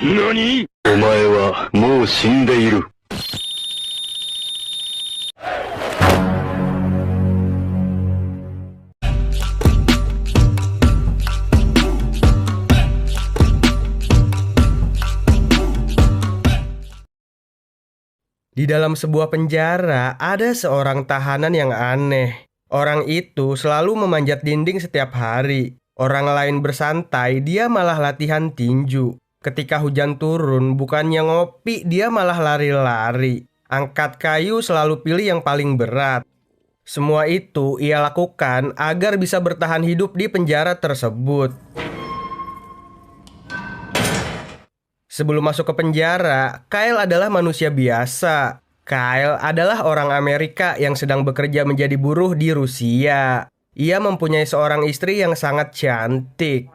NANI?お前はもう死んでいる。Di dalam sebuah penjara, ada seorang tahanan yang aneh. Orang itu selalu memanjat dinding setiap hari. Orang lain bersantai, dia malah latihan tinju. Ketika hujan turun, bukannya ngopi, dia malah lari-lari. Angkat kayu selalu pilih yang paling berat. Semua itu ia lakukan agar bisa bertahan hidup di penjara tersebut. Sebelum masuk ke penjara, Kyle adalah manusia biasa. Kyle adalah orang Amerika yang sedang bekerja menjadi buruh di Rusia. Ia mempunyai seorang istri yang sangat cantik.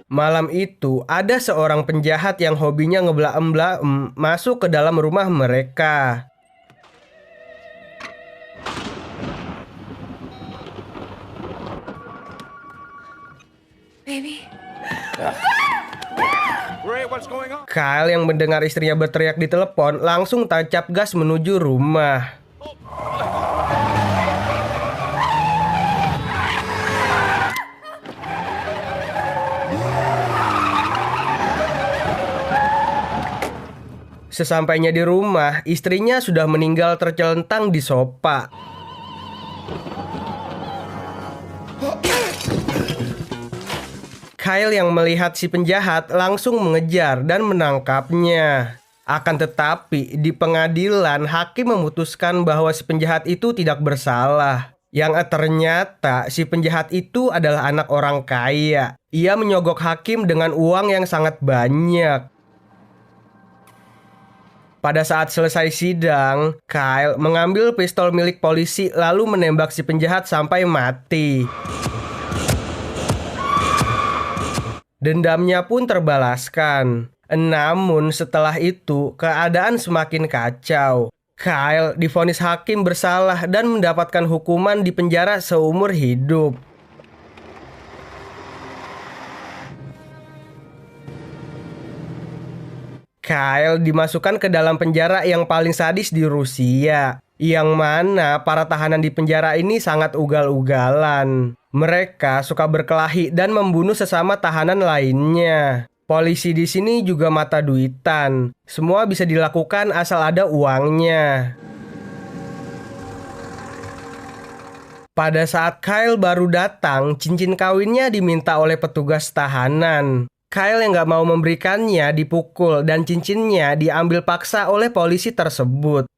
Malam itu, ada seorang penjahat yang hobinya ngeblaem-blaem masuk ke dalam rumah mereka. Baby. Kyle yang mendengar istrinya berteriak di telepon langsung tancap gas menuju rumah. Sesampainya di rumah, istrinya sudah meninggal tercelentang di sofa. Kyle yang melihat si penjahat langsung mengejar dan menangkapnya. Akan tetapi, di pengadilan hakim memutuskan bahwa si penjahat itu tidak bersalah. Yang ternyata si penjahat itu adalah anak orang kaya. Ia menyogok hakim dengan uang yang sangat banyak. Pada saat selesai sidang, Kyle mengambil pistol milik polisi lalu menembak si penjahat sampai mati. Dendamnya pun terbalaskan. Namun setelah itu, keadaan semakin kacau. Kyle divonis hakim bersalah dan mendapatkan hukuman di penjara seumur hidup. Kyle dimasukkan ke dalam penjara yang paling sadis di Rusia, yang mana para tahanan di penjara ini sangat ugal-ugalan. Mereka suka berkelahi dan membunuh sesama tahanan lainnya. Polisi di sini juga mata duitan. Semua bisa dilakukan asal ada uangnya. Pada saat Kyle baru datang, cincin kawinnya diminta oleh petugas tahanan. Kyle yang gak mau memberikannya dipukul dan cincinnya diambil paksa oleh polisi tersebut.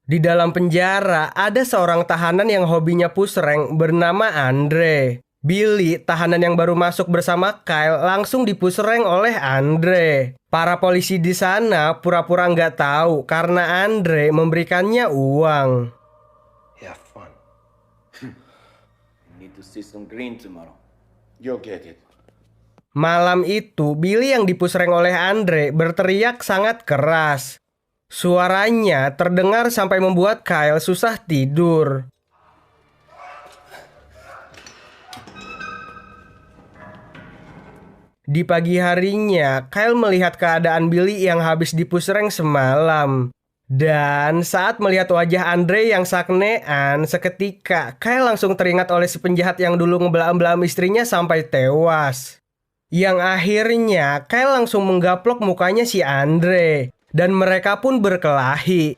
Di dalam penjara, ada seorang tahanan yang hobinya push rank bernama Andre. Billy, tahanan yang baru masuk bersama Kyle, langsung di-push rank oleh Andre. Para polisi di sana pura-pura nggak tahu karena Andre memberikannya uang. Have fun. Need to see some green tomorrow. You'll get it. Malam itu, Billy yang di-push rank oleh Andre berteriak sangat keras. Suaranya terdengar sampai membuat Kyle susah tidur. Di pagi harinya, Kyle melihat keadaan Billy yang habis di-push rank semalam. Dan saat melihat wajah Andre yang saknean, seketika Kyle langsung teringat oleh si penjahat yang dulu ngebelam-belam istrinya sampai tewas. Yang akhirnya, Kyle langsung menggaplok mukanya si Andre. Dan mereka pun berkelahi.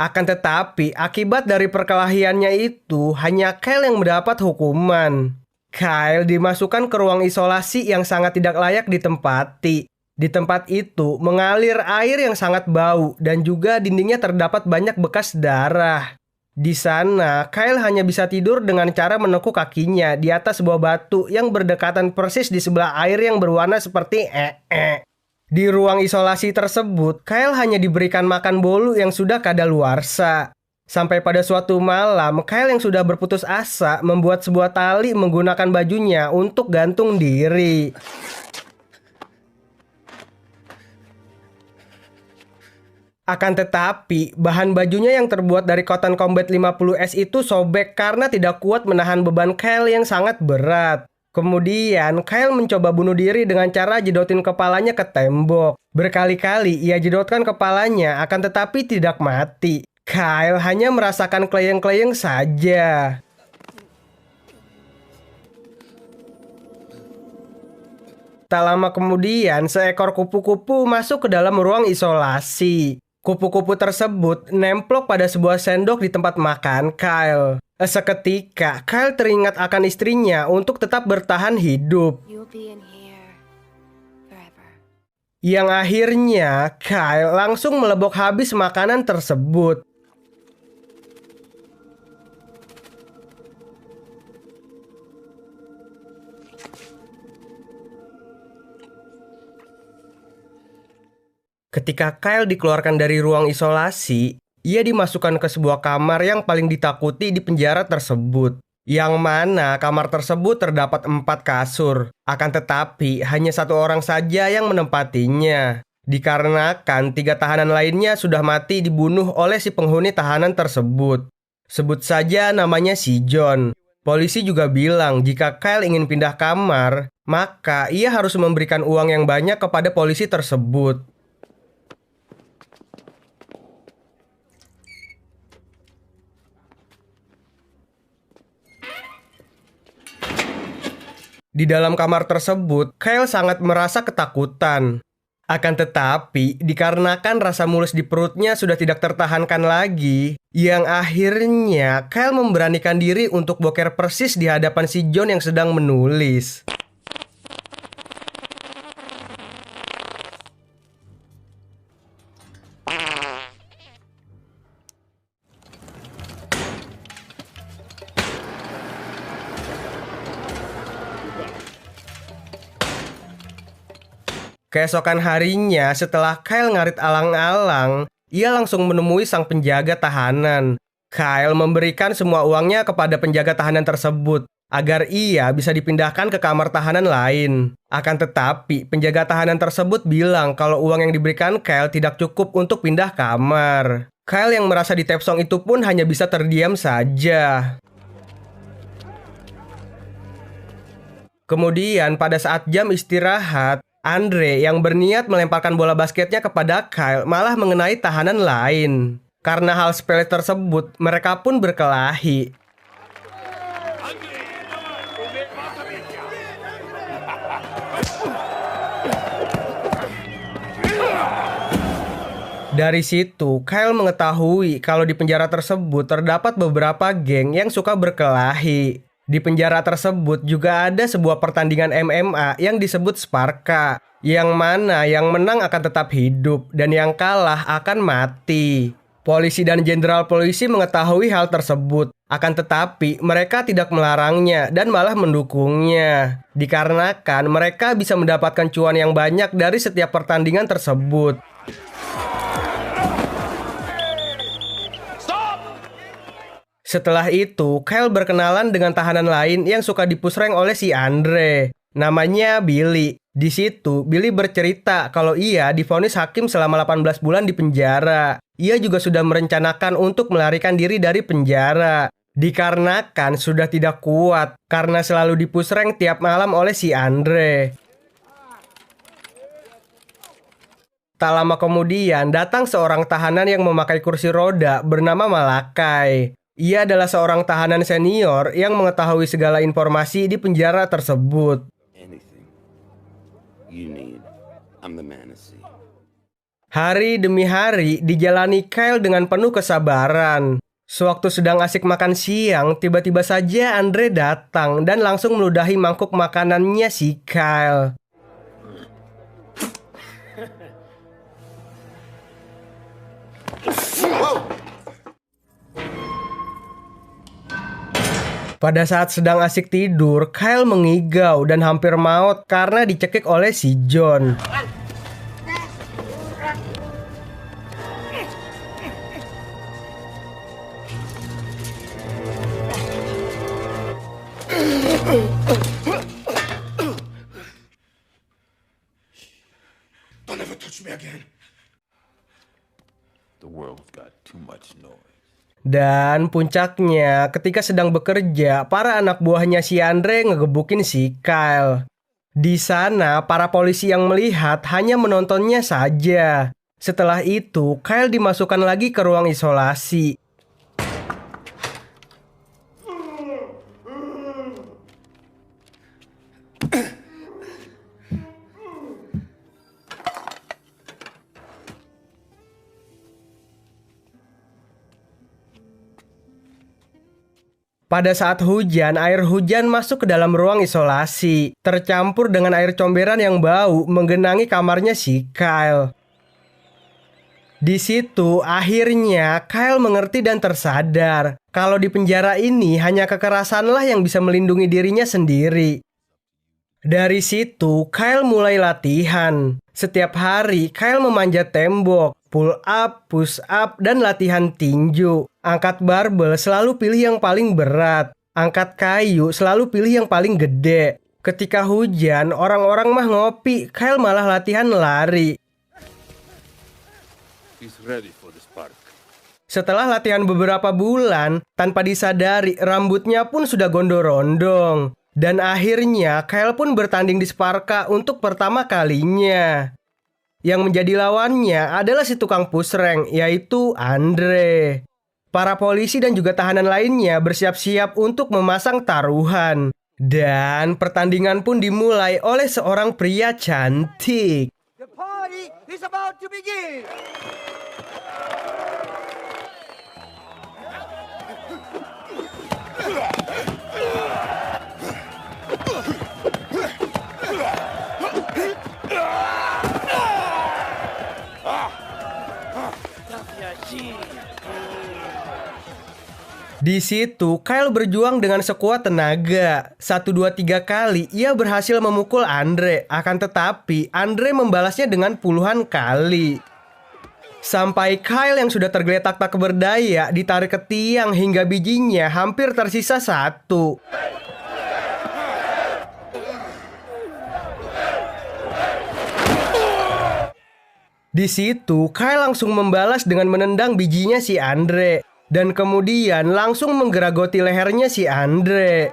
Akan tetapi, akibat dari perkelahiannya itu, hanya Kyle yang mendapat hukuman. Kyle dimasukkan ke ruang isolasi yang sangat tidak layak ditempati. Di tempat itu mengalir air yang sangat bau dan juga dindingnya terdapat banyak bekas darah. Di sana, Kyle hanya bisa tidur dengan cara menekuk kakinya di atas sebuah batu yang berdekatan persis di sebelah air yang berwarna seperti Di ruang isolasi tersebut, Kyle hanya diberikan makan bolu yang sudah kadaluarsa. Sampai pada suatu malam, Kyle yang sudah berputus asa membuat sebuah tali menggunakan bajunya untuk gantung diri. Akan tetapi, bahan bajunya yang terbuat dari Cotton Combat 50S itu sobek karena tidak kuat menahan beban Kyle yang sangat berat. Kemudian, Kyle mencoba bunuh diri dengan cara jedotin kepalanya ke tembok. Berkali-kali ia jedotkan kepalanya, akan tetapi tidak mati. Kyle hanya merasakan kleyeng-kleyeng saja. Tak lama kemudian, seekor kupu-kupu masuk ke dalam ruang isolasi. Kupu-kupu tersebut nemplok pada sebuah sendok di tempat makan Kyle. Seketika, Kyle teringat akan istrinya untuk tetap bertahan hidup. Yang akhirnya, Kyle langsung melebok habis makanan tersebut. Ketika Kyle dikeluarkan dari ruang isolasi, ia dimasukkan ke sebuah kamar yang paling ditakuti di penjara tersebut. Yang mana kamar tersebut terdapat 4 kasur. Akan tetapi, hanya 1 orang saja yang menempatinya. Dikarenakan 3 tahanan lainnya sudah mati dibunuh oleh si penghuni tahanan tersebut. Sebut saja namanya si John. Polisi juga bilang jika Kyle ingin pindah kamar, maka ia harus memberikan uang yang banyak kepada polisi tersebut. Di dalam kamar tersebut, Kyle sangat merasa ketakutan. Akan tetapi, dikarenakan rasa mulus di perutnya sudah tidak tertahankan lagi, yang akhirnya Kyle memberanikan diri untuk boker persis di hadapan si John yang sedang menulis. Keesokan harinya, setelah Kyle ngarit alang-alang, ia langsung menemui sang penjaga tahanan. Kyle memberikan semua uangnya kepada penjaga tahanan tersebut, agar ia bisa dipindahkan ke kamar tahanan lain. Akan tetapi, penjaga tahanan tersebut bilang kalau uang yang diberikan Kyle tidak cukup untuk pindah kamar. Kyle yang merasa ditepsong itu pun hanya bisa terdiam saja. Kemudian, pada saat jam istirahat, Andre yang berniat melemparkan bola basketnya kepada Kyle malah mengenai tahanan lain. Karena hal sepele tersebut, mereka pun berkelahi. Dari situ, Kyle mengetahui kalau di penjara tersebut terdapat beberapa geng yang suka berkelahi. Di penjara tersebut juga ada sebuah pertandingan MMA yang disebut Sparka, yang mana yang menang akan tetap hidup dan yang kalah akan mati. Polisi dan jenderal polisi mengetahui hal tersebut, akan tetapi mereka tidak melarangnya dan malah mendukungnya. Dikarenakan mereka bisa mendapatkan cuan yang banyak dari setiap pertandingan tersebut. Setelah itu, Kyle berkenalan dengan tahanan lain yang suka dipusreng oleh si Andre. Namanya Billy. Di situ, Billy bercerita kalau ia divonis hakim selama 18 bulan di penjara. Ia juga sudah merencanakan untuk melarikan diri dari penjara. Dikarenakan sudah tidak kuat karena selalu dipusreng tiap malam oleh si Andre. Tak lama kemudian, datang seorang tahanan yang memakai kursi roda bernama Malakai. Ia adalah seorang tahanan senior yang mengetahui segala informasi di penjara tersebut. Hari demi hari dijalani Kyle dengan penuh kesabaran. Sewaktu sedang asik makan siang, tiba-tiba saja Andre datang dan langsung meludahi mangkuk makanannya si Kyle. Pada saat sedang asik tidur, Kyle mengigau dan hampir maut karena dicekik oleh si John. Don't ever touch me again. The world's got too much noise. Dan puncaknya, ketika sedang bekerja, para anak buahnya si Andre ngegebukin si Kyle. Di sana, para polisi yang melihat hanya menontonnya saja. Setelah itu, Kyle dimasukkan lagi ke ruang isolasi. Pada saat hujan, air hujan masuk ke dalam ruang isolasi, tercampur dengan air comberan yang bau menggenangi kamarnya si Kyle. Di situ, akhirnya Kyle mengerti dan tersadar kalau di penjara ini hanya kekerasanlah yang bisa melindungi dirinya sendiri. Dari situ, Kyle mulai latihan. Setiap hari, Kyle memanjat tembok, pull up, push up, dan latihan tinju. Angkat barbel selalu pilih yang paling berat. Angkat kayu selalu pilih yang paling gede. Ketika hujan, orang-orang mah ngopi, Kyle malah latihan lari. He's ready for the spark. Setelah latihan beberapa bulan, tanpa disadari rambutnya pun sudah gondorondong. Dan akhirnya Kyle pun bertanding di Sparka untuk pertama kalinya. Yang menjadi lawannya adalah si tukang push rank, yaitu Andre. Para polisi dan juga tahanan lainnya bersiap-siap untuk memasang taruhan. Dan pertandingan pun dimulai oleh seorang pria cantik. The party is about to begin. Di situ, Kyle berjuang dengan sekuat tenaga. 1, 2, 3 kali ia berhasil memukul Andre. Akan tetapi, Andre membalasnya dengan puluhan kali. Sampai Kyle yang sudah tergeletak tak berdaya ditarik ke tiang hingga bijinya hampir tersisa 1. Di situ, Kyle langsung membalas dengan menendang bijinya si Andre. Dan kemudian langsung menggeragoti lehernya si Andre.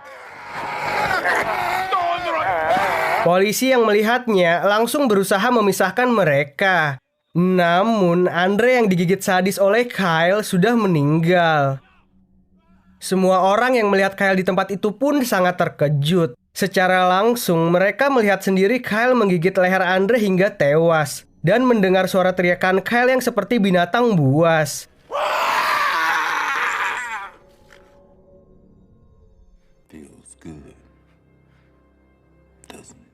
Polisi yang melihatnya langsung berusaha memisahkan mereka. Namun Andre yang digigit sadis oleh Kyle sudah meninggal. Semua orang yang melihat Kyle di tempat itu pun sangat terkejut. Secara langsung mereka melihat sendiri Kyle menggigit leher Andre hingga tewas. Dan mendengar suara teriakan Kyle yang seperti binatang buas. Feels good, doesn't it?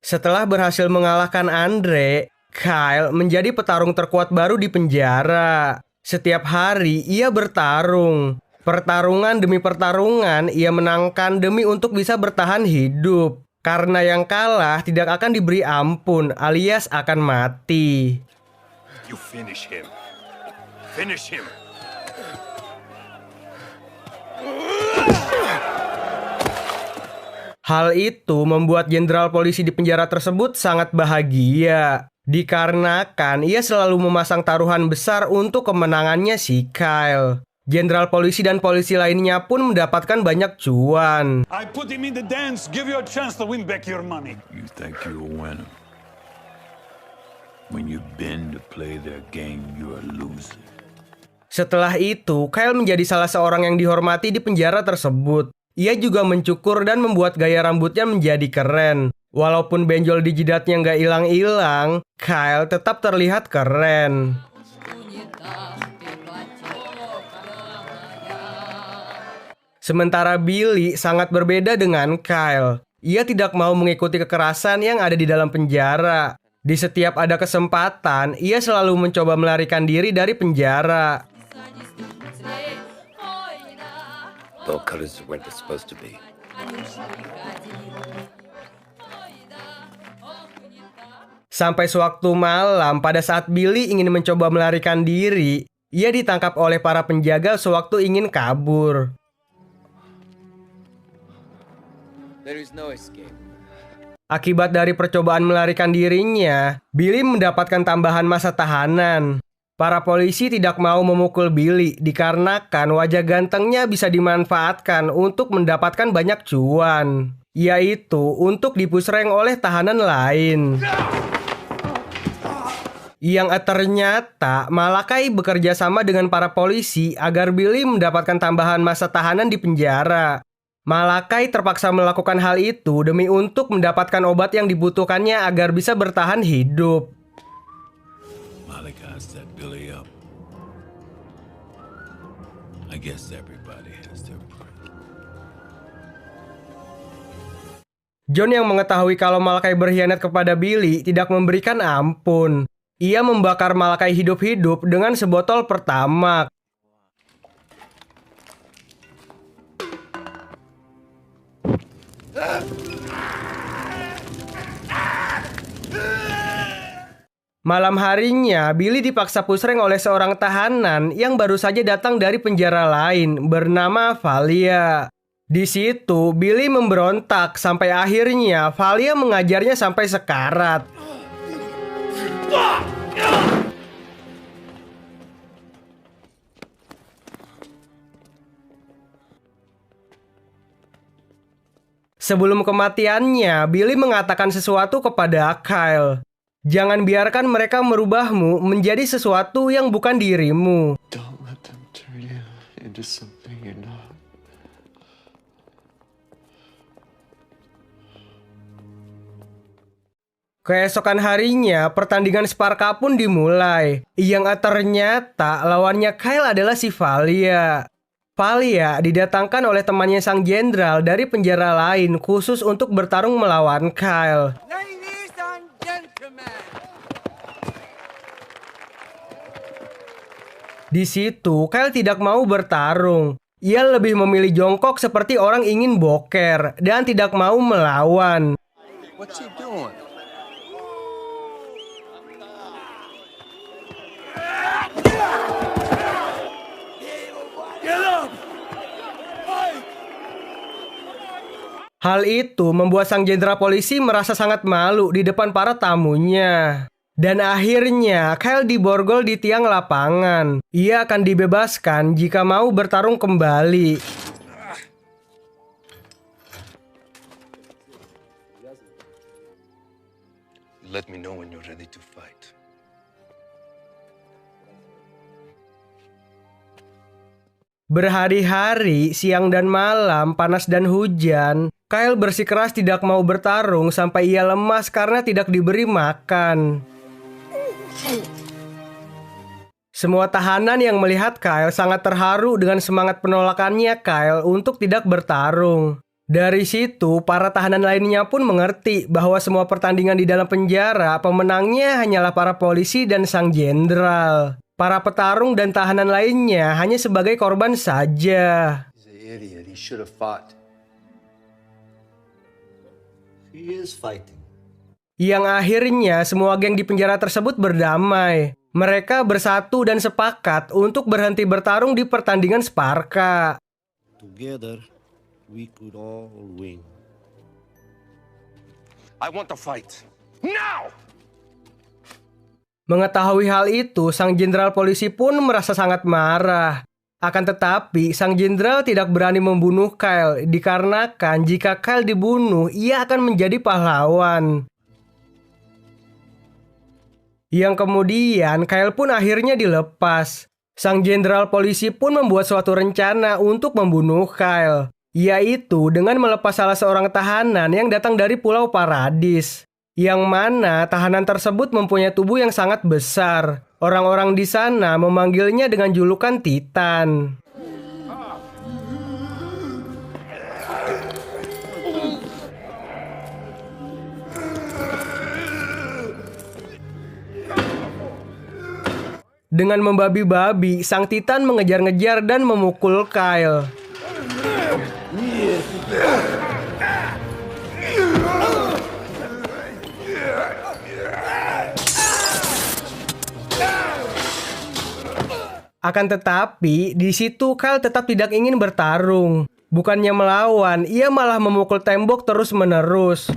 Setelah berhasil mengalahkan Andre, Kyle menjadi petarung terkuat baru di penjara. Setiap hari ia bertarung. Pertarungan demi pertarungan ia menangkan demi untuk bisa bertahan hidup. Karena yang kalah tidak akan diberi ampun alias akan mati. You finish him. Finish him. Hal itu membuat jenderal polisi di penjara tersebut sangat bahagia. Dikarenakan ia selalu memasang taruhan besar untuk kemenangannya si Kyle. Jenderal polisi dan polisi lainnya pun mendapatkan banyak cuan. I put him in the dance, give you a chance to win back your money. You think you're a winner. When you bend to play their game, you're a loser. Setelah itu, Kyle menjadi salah seorang yang dihormati di penjara tersebut. Ia juga mencukur dan membuat gaya rambutnya menjadi keren. Walaupun benjol di jidatnya nggak hilang-hilang, Kyle tetap terlihat keren. Sementara Billy sangat berbeda dengan Kyle. Ia tidak mau mengikuti kekerasan yang ada di dalam penjara. Di setiap ada kesempatan, ia selalu mencoba melarikan diri dari penjara. Those colors weren't supposed to be. Sampai sewaktu malam, pada saat Billy ingin mencoba melarikan diri, ia ditangkap oleh para penjaga sewaktu ingin kabur. There is no escape. Akibat dari percobaan melarikan dirinya, Billy mendapatkan tambahan masa tahanan. Para polisi tidak mau memukul Billy dikarenakan wajah gantengnya bisa dimanfaatkan untuk mendapatkan banyak cuan, yaitu untuk dipusreng oleh tahanan lain. Yang ternyata Malakai bekerja sama dengan para polisi agar Billy mendapatkan tambahan masa tahanan di penjara. Malakai terpaksa melakukan hal itu demi untuk mendapatkan obat yang dibutuhkannya agar bisa bertahan hidup. Malachi set Billy up. I guess everybody has their part. John yang mengetahui kalau Malakai berkhianat kepada Billy tidak memberikan ampun. Ia membakar Malakai hidup-hidup dengan sebotol pertamax. Malam harinya, Billy dipaksa pusreng oleh seorang tahanan yang baru saja datang dari penjara lain bernama Valia. Di situ, Billy memberontak sampai akhirnya Valia mengajarnya sampai sekarat. Sebelum kematiannya, Billy mengatakan sesuatu kepada Kyle. Jangan biarkan mereka merubahmu menjadi sesuatu yang bukan dirimu. Don't let them turn you into something you're not. Keesokan harinya, pertandingan Sparka pun dimulai. Yang ternyata lawannya Kyle adalah si Valia. Valia didatangkan oleh temannya sang jenderal dari penjara lain khusus untuk bertarung melawan Kyle. Ladies and gentlemen. Di situ, Kyle tidak mau bertarung. Ia lebih memilih jongkok seperti orang ingin boker dan tidak mau melawan. What you doing? Hal itu membuat sang jenderal polisi merasa sangat malu di depan para tamunya. Dan akhirnya Kyle diborgol di tiang lapangan. Ia akan dibebaskan jika mau bertarung kembali. Let me know when you're ready to fight. Berhari-hari, siang dan malam, panas dan hujan, Kyle bersikeras tidak mau bertarung sampai ia lemas karena tidak diberi makan. Semua tahanan yang melihat Kyle sangat terharu dengan semangat penolakannya Kyle untuk tidak bertarung. Dari situ, para tahanan lainnya pun mengerti bahwa semua pertandingan di dalam penjara, pemenangnya hanyalah para polisi dan sang jenderal. Para petarung dan tahanan lainnya hanya sebagai korban saja. He's an idiot. He should have fought. He is fighting. Yang akhirnya semua geng di penjara tersebut berdamai. Mereka bersatu dan sepakat untuk berhenti bertarung di pertandingan Sparka. Together, we could all win. I want to fight. Now! Mengetahui hal itu, sang jenderal polisi pun merasa sangat marah. Akan tetapi, sang jenderal tidak berani membunuh Kyle dikarenakan jika Kyle dibunuh, ia akan menjadi pahlawan. Yang kemudian, Kyle pun akhirnya dilepas. Sang jenderal polisi pun membuat suatu rencana untuk membunuh Kyle, yaitu dengan melepas salah seorang tahanan yang datang dari Pulau Paradis. Yang mana tahanan tersebut mempunyai tubuh yang sangat besar. Orang-orang di sana memanggilnya dengan julukan Titan. Dengan membabi-babi, sang Titan mengejar-ngejar dan memukul Kyle. Akan tetapi, di situ Kyle tetap tidak ingin bertarung. Bukannya melawan, ia malah memukul tembok terus-menerus.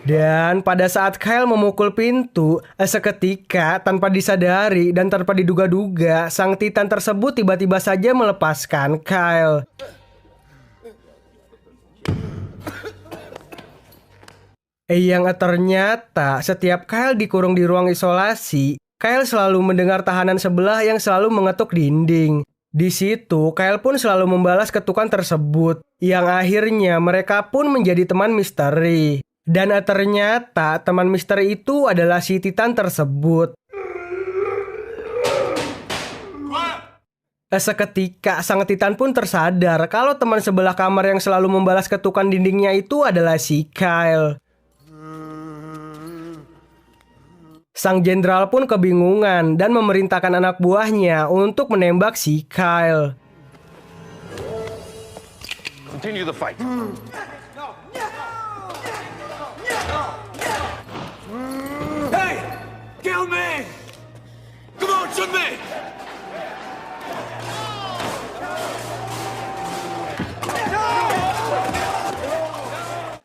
Dan pada saat Kyle memukul pintu, seketika tanpa disadari dan tanpa diduga-duga, sang Titan tersebut tiba-tiba saja melepaskan Kyle. Yang ternyata setiap Kyle dikurung di ruang isolasi, Kyle selalu mendengar tahanan sebelah yang selalu mengetuk dinding. Di situ, Kyle pun selalu membalas ketukan tersebut, yang akhirnya mereka pun menjadi teman misteri. Dan ternyata teman misteri itu adalah si Titan tersebut. Seketika, sang Titan pun tersadar kalau teman sebelah kamar yang selalu membalas ketukan dindingnya itu adalah si Kyle. Sang jenderal pun kebingungan dan memerintahkan anak buahnya untuk menembak si Kyle. Continue the fight. Hey! Kill me! Come on, shoot me!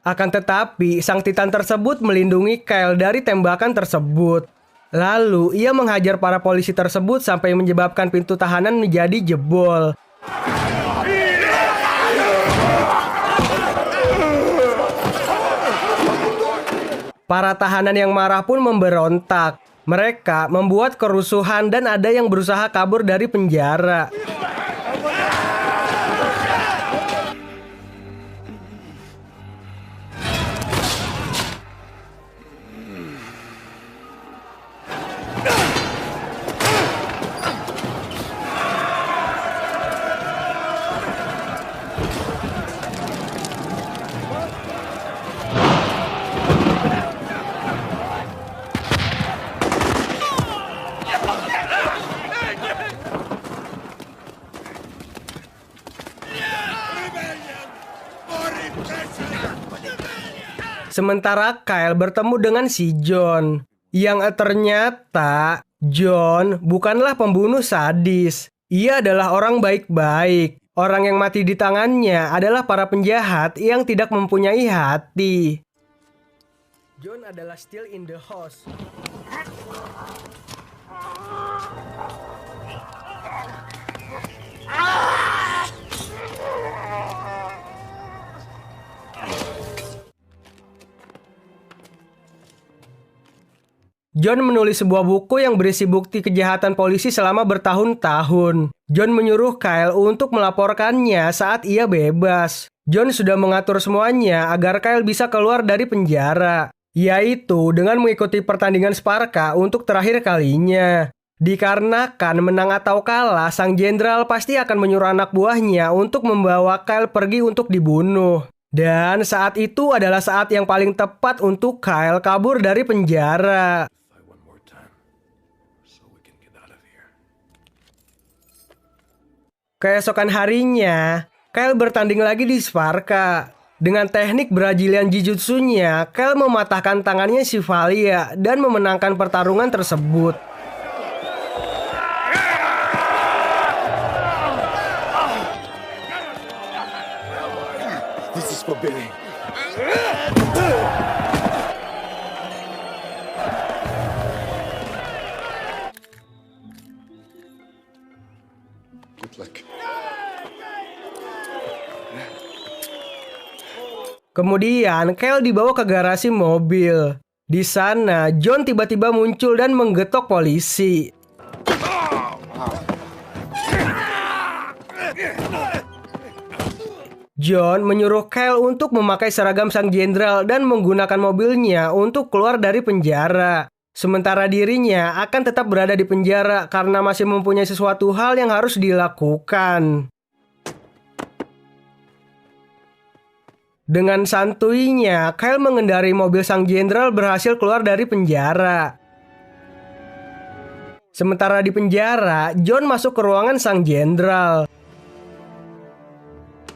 Akan tetapi, sang Titan tersebut melindungi Kyle dari tembakan tersebut. Lalu, ia menghajar para polisi tersebut sampai menyebabkan pintu tahanan menjadi jebol. Para tahanan yang marah pun memberontak. Mereka membuat kerusuhan dan ada yang berusaha kabur dari penjara. Sementara Kyle bertemu dengan si John, yang ternyata John bukanlah pembunuh sadis. Ia adalah orang baik-baik. Orang yang mati di tangannya adalah para penjahat yang tidak mempunyai hati. John adalah still in the house. John menulis sebuah buku yang berisi bukti kejahatan polisi selama bertahun-tahun. John menyuruh Kyle untuk melaporkannya saat ia bebas. John sudah mengatur semuanya agar Kyle bisa keluar dari penjara, yaitu dengan mengikuti pertandingan Sparka untuk terakhir kalinya. Dikarenakan menang atau kalah, sang jenderal pasti akan menyuruh anak buahnya untuk membawa Kyle pergi untuk dibunuh. Dan saat itu adalah saat yang paling tepat untuk Kyle kabur dari penjara. Keesokan harinya, Kyle bertanding lagi di Sparka. Dengan teknik Brazilian Jiu-Jitsu-nya, Kyle mematahkan tangannya si Valia dan memenangkan pertarungan tersebut. This is for Billy. Good luck. Kemudian, Kyle dibawa ke garasi mobil. Di sana, John tiba-tiba muncul dan menggetok polisi. John menyuruh Kyle untuk memakai seragam sang jenderal dan menggunakan mobilnya untuk keluar dari penjara. Sementara dirinya akan tetap berada di penjara karena masih mempunyai sesuatu hal yang harus dilakukan. Dengan santuinya, Kyle mengendarai mobil sang jenderal berhasil keluar dari penjara. Sementara di penjara, John masuk ke ruangan sang jenderal.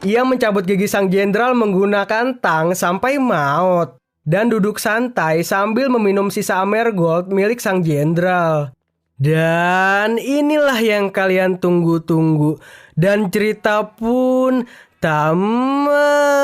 Ia mencabut gigi sang jenderal menggunakan tang sampai maut dan duduk santai sambil meminum sisa Amergold milik sang jenderal. Dan inilah yang kalian tunggu-tunggu. Dan cerita pun tamat.